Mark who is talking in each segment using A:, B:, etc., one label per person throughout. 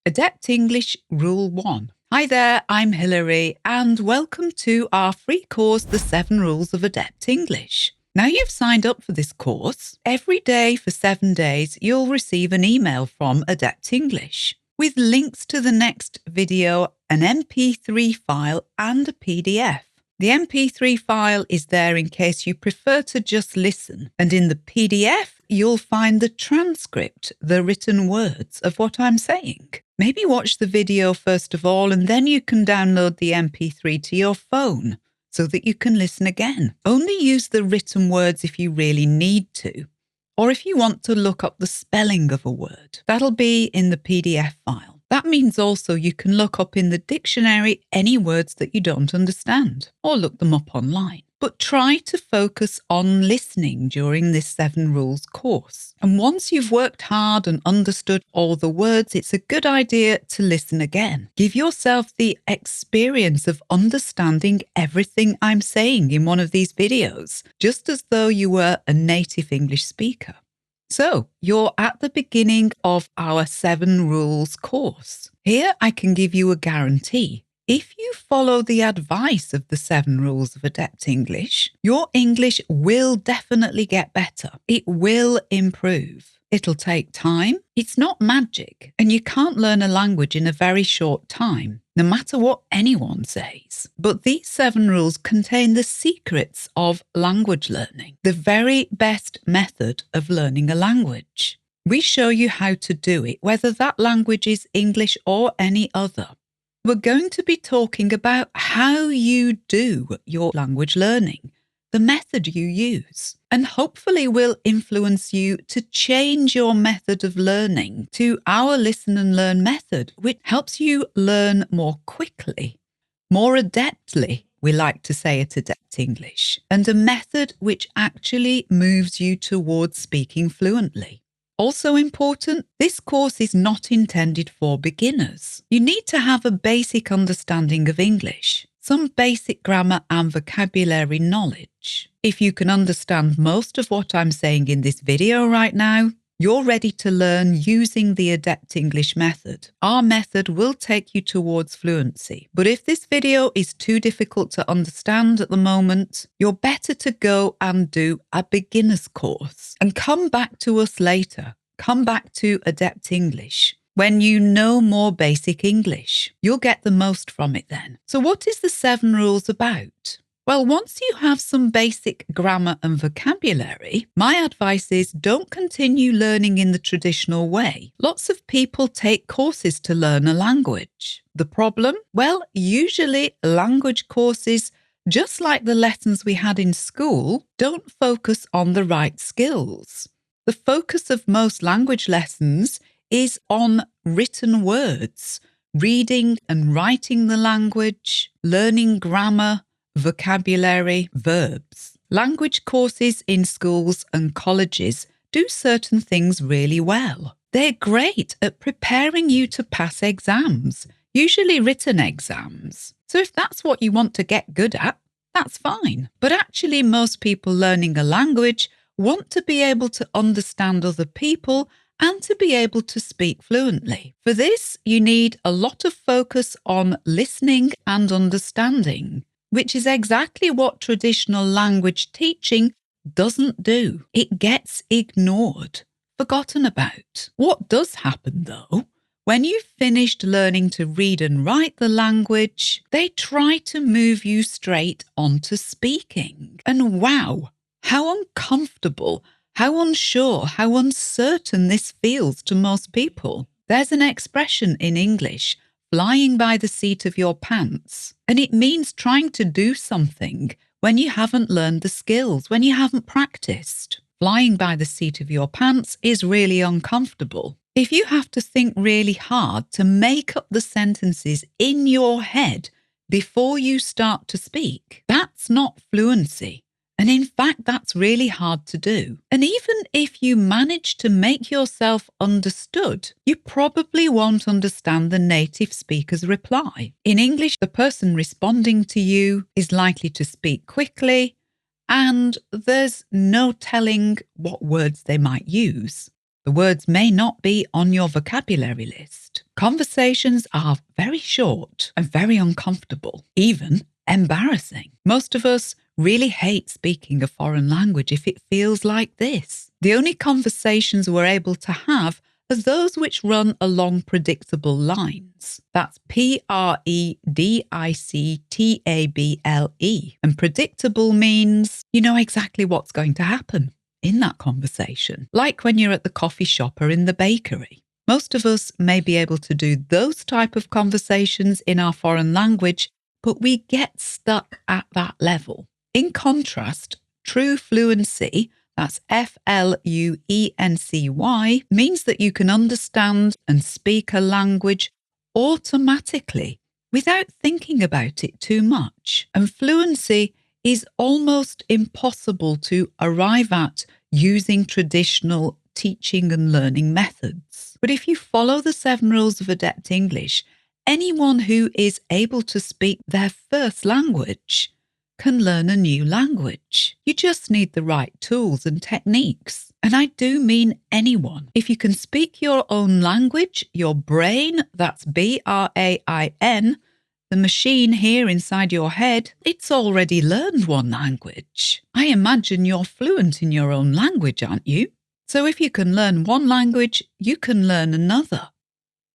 A: Adept English Rule 1. Hi there, I'm Hilary and welcome to our free course, The 7 Rules of Adept English. Now you've signed up for this course. Every day for 7 days, you'll receive an email from Adept English with links to the next video, an MP3 file and a PDF. The MP3 file is there in case you prefer to just listen, and in the PDF, you'll find the transcript, the written words of what I'm saying. Maybe watch the video first of all, and then you can download the MP3 to your phone so that you can listen again. Only use the written words if you really need to, or if you want to look up the spelling of a word. That'll be in the PDF file. That means also you can look up in the dictionary any words that you don't understand, or look them up online. But try to focus on listening during this 7 Rules course. And once you've worked hard and understood all the words, it's a good idea to listen again. Give yourself the experience of understanding everything I'm saying in one of these videos, just as though you were a native English speaker. So, you're at the beginning of our 7 Rules course. Here I can give you a guarantee. If you follow the advice of the 7 Rules of Adept English, your English will definitely get better. It will improve. It'll take time. It's not magic, and you can't learn a language in a very short time, no matter what anyone says. But these 7 rules contain the secrets of language learning, the very best method of learning a language. We show you how to do it, whether that language is English or any other. We're going to be talking about how you do your language learning, the method you use, and hopefully will influence you to change your method of learning to our listen and learn method, which helps you learn more quickly, more adeptly, we like to say at Adept English, and a method which actually moves you towards speaking fluently. Also important, this course is not intended for beginners. You need to have a basic understanding of English, some basic grammar and vocabulary knowledge. If you can understand most of what I'm saying in this video right now, you're ready to learn using the Adept English method. Our method will take you towards fluency. But if this video is too difficult to understand at the moment, you're better to go and do a beginner's course and come back to us later. Come back to Adept English when you know more basic English. You'll get the most from it then. So what is the 7 rules about? Well, once you have some basic grammar and vocabulary, my advice is don't continue learning in the traditional way. Lots of people take courses to learn a language. The problem? Well, usually language courses, just like the lessons we had in school, don't focus on the right skills. The focus of most language lessons is on written words, reading and writing the language, learning grammar, vocabulary, verbs. Language courses in schools and colleges do certain things really well. They're great at preparing you to pass exams, usually written exams. So if that's what you want to get good at, that's fine. But actually, most people learning a language want to be able to understand other people and to be able to speak fluently. For this, you need a lot of focus on listening and understanding, which is exactly what traditional language teaching doesn't do. It gets ignored, forgotten about. What does happen though? When you've finished learning to read and write the language, they try to move you straight onto speaking. And wow, how uncomfortable, how unsure, how uncertain this feels to most people. There's an expression in English, flying by the seat of your pants, and it means trying to do something when you haven't learned the skills, when you haven't practiced. Flying by the seat of your pants is really uncomfortable. If you have to think really hard to make up the sentences in your head before you start to speak, that's not fluency. And in fact, that's really hard to do. And even if you manage to make yourself understood, you probably won't understand the native speaker's reply. In English, the person responding to you is likely to speak quickly, and there's no telling what words they might use. The words may not be on your vocabulary list. Conversations are very short and very uncomfortable, even embarrassing. Most of us really hate speaking a foreign language if it feels like this. The only conversations we're able to have are those which run along predictable lines. That's predictable. And predictable means you know exactly what's going to happen in that conversation, like when you're at the coffee shop or in the bakery. Most of us may be able to do those type of conversations in our foreign language, but we get stuck at that level. In contrast, true fluency, that's Fluency, means that you can understand and speak a language automatically without thinking about it too much. And fluency is almost impossible to arrive at using traditional teaching and learning methods. But if you follow the 7 rules of Adept English, anyone who is able to speak their first language can learn a new language. You just need the right tools and techniques. And I do mean anyone. If you can speak your own language, your brain, that's brain, the machine here inside your head, it's already learned one language. I imagine you're fluent in your own language, aren't you? So if you can learn one language, you can learn another.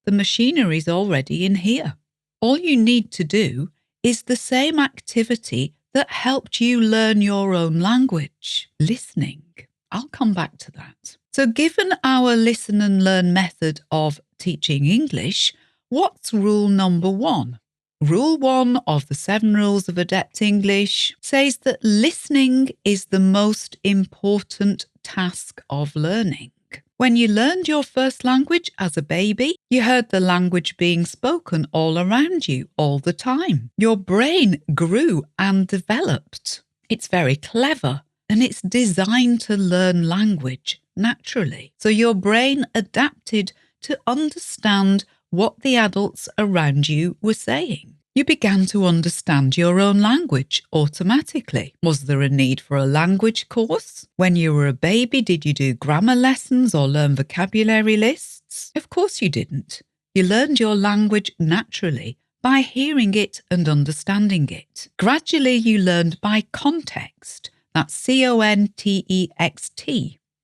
A: The machinery's already in here. All you need to do is the same activity that helped you learn your own language, listening. I'll come back to that. So given our listen and learn method of teaching English, what's rule number 1? Rule 1 of the 7 rules of Adept English says that listening is the most important task of learning. When you learned your first language as a baby, you heard the language being spoken all around you all the time. Your brain grew and developed. It's very clever and it's designed to learn language naturally. So your brain adapted to understand what the adults around you were saying. You began to understand your own language automatically. Was there a need for a language course? When you were a baby, did you do grammar lessons or learn vocabulary lists? Of course you didn't. You learned your language naturally by hearing it and understanding it. Gradually, you learned by context. That's context.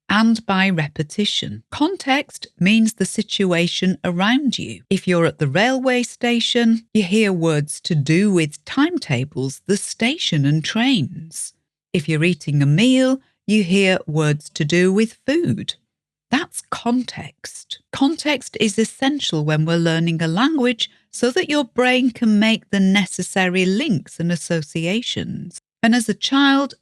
A: And by repetition. Context means the situation around you. If you're at the railway station, you hear words to do with timetables, the station and trains. If you're eating a meal, you hear words to do with food. That's context. Context is essential when we're learning a language so that your brain can make the necessary links and associations. And as a child,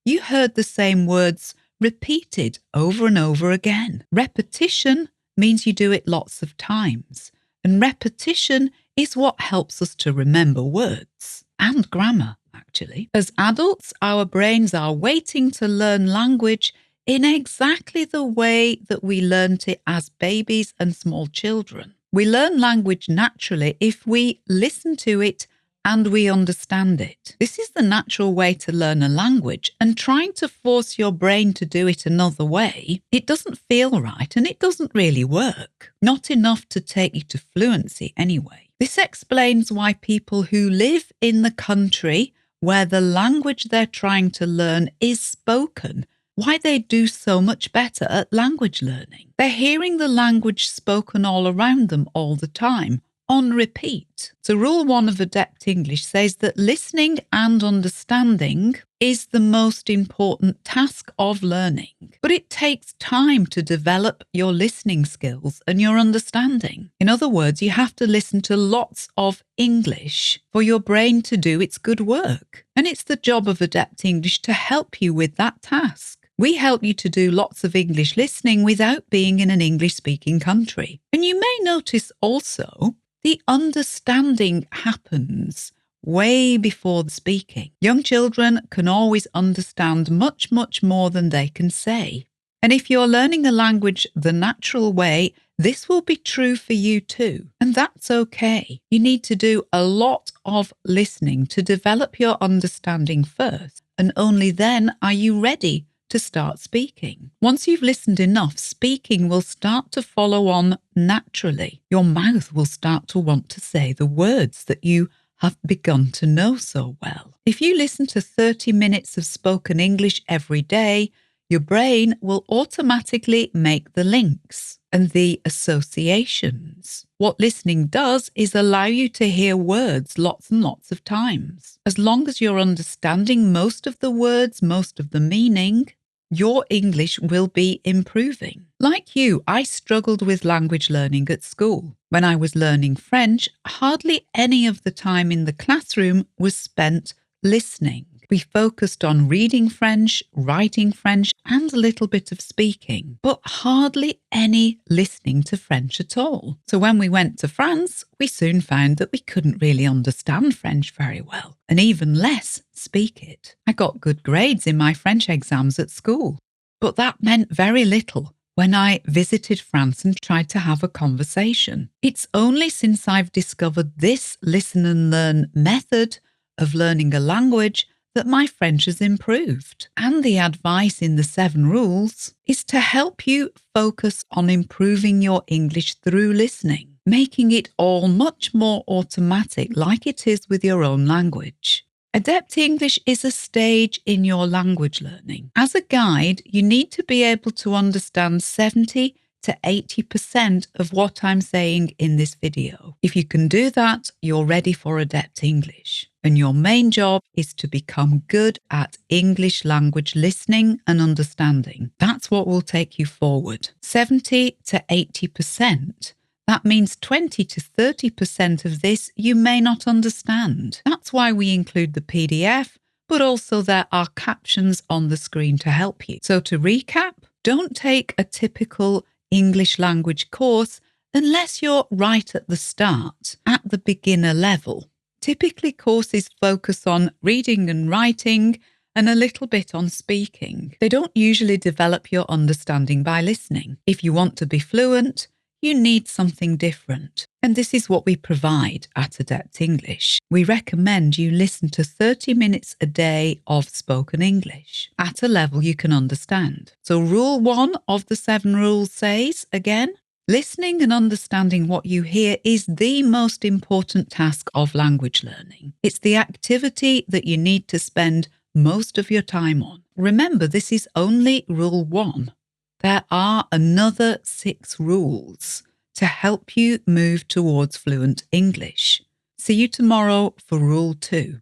A: you heard the same words repeated over and over again. Repetition means you do it lots of times, and repetition is what helps us to remember words and grammar, actually. As adults, our brains are waiting to learn language in exactly the way that we learnt it as babies and small children. We learn language naturally if we listen to it and we understand it. This is the natural way to learn a language, and trying to force your brain to do it another way, it doesn't feel right and it doesn't really work. Not enough to take you to fluency anyway. This explains why people who live in the country where the language they're trying to learn is spoken, why they do so much better at language learning. They're hearing the language spoken all around them all the time, on repeat. So rule 1 of Adept English says that listening and understanding is the most important task of learning. But it takes time to develop your listening skills and your understanding. In other words, you have to listen to lots of English for your brain to do its good work. And it's the job of Adept English to help you with that task. We help you to do lots of English listening without being in an English-speaking country. And you may notice also the understanding happens way before the speaking. Young children can always understand much, much more than they can say. And if you're learning a language the natural way, this will be true for you too. And that's okay. You need to do a lot of listening to develop your understanding first. And only then are you ready to start speaking. Once you've listened enough, speaking will start to follow on naturally. Your mouth will start to want to say the words that you have begun to know so well. If you listen to 30 minutes of spoken English every day, your brain will automatically make the links and the associations. What listening does is allow you to hear words lots and lots of times. As long as you're understanding most of the words, most of the meaning, your English will be improving. Like you, I struggled with language learning at school. When I was learning French, hardly any of the time in the classroom was spent listening. We focused on reading French, writing French, and a little bit of speaking, but hardly any listening to French at all. So when we went to France, we soon found that we couldn't really understand French very well, and even less speak it. I got good grades in my French exams at school, but that meant very little when I visited France and tried to have a conversation. It's only since I've discovered this listen and learn method of learning a language that my French has improved. And the advice in the 7 rules is to help you focus on improving your English through listening, making it all much more automatic like it is with your own language. Adept English is a stage in your language learning. As a guide, you need to be able to understand 70 to 80% of what I'm saying in this video. If you can do that, you're ready for Adept English. And your main job is to become good at English language listening and understanding. That's what will take you forward. 70 to 80%. That means 20 to 30% of this you may not understand. That's why we include the PDF, but also there are captions on the screen to help you. So to recap, don't take a typical English language course unless you're right at the start, at the beginner level. Typically, courses focus on reading and writing and a little bit on speaking. They don't usually develop your understanding by listening. If you want to be fluent, you need something different. And this is what we provide at Adept English. We recommend you listen to 30 minutes a day of spoken English at a level you can understand. So rule 1 of the 7 rules says, again, listening and understanding what you hear is the most important task of language learning. It's the activity that you need to spend most of your time on. Remember, this is only rule 1. There are another 6 rules to help you move towards fluent English. See you tomorrow for rule 2.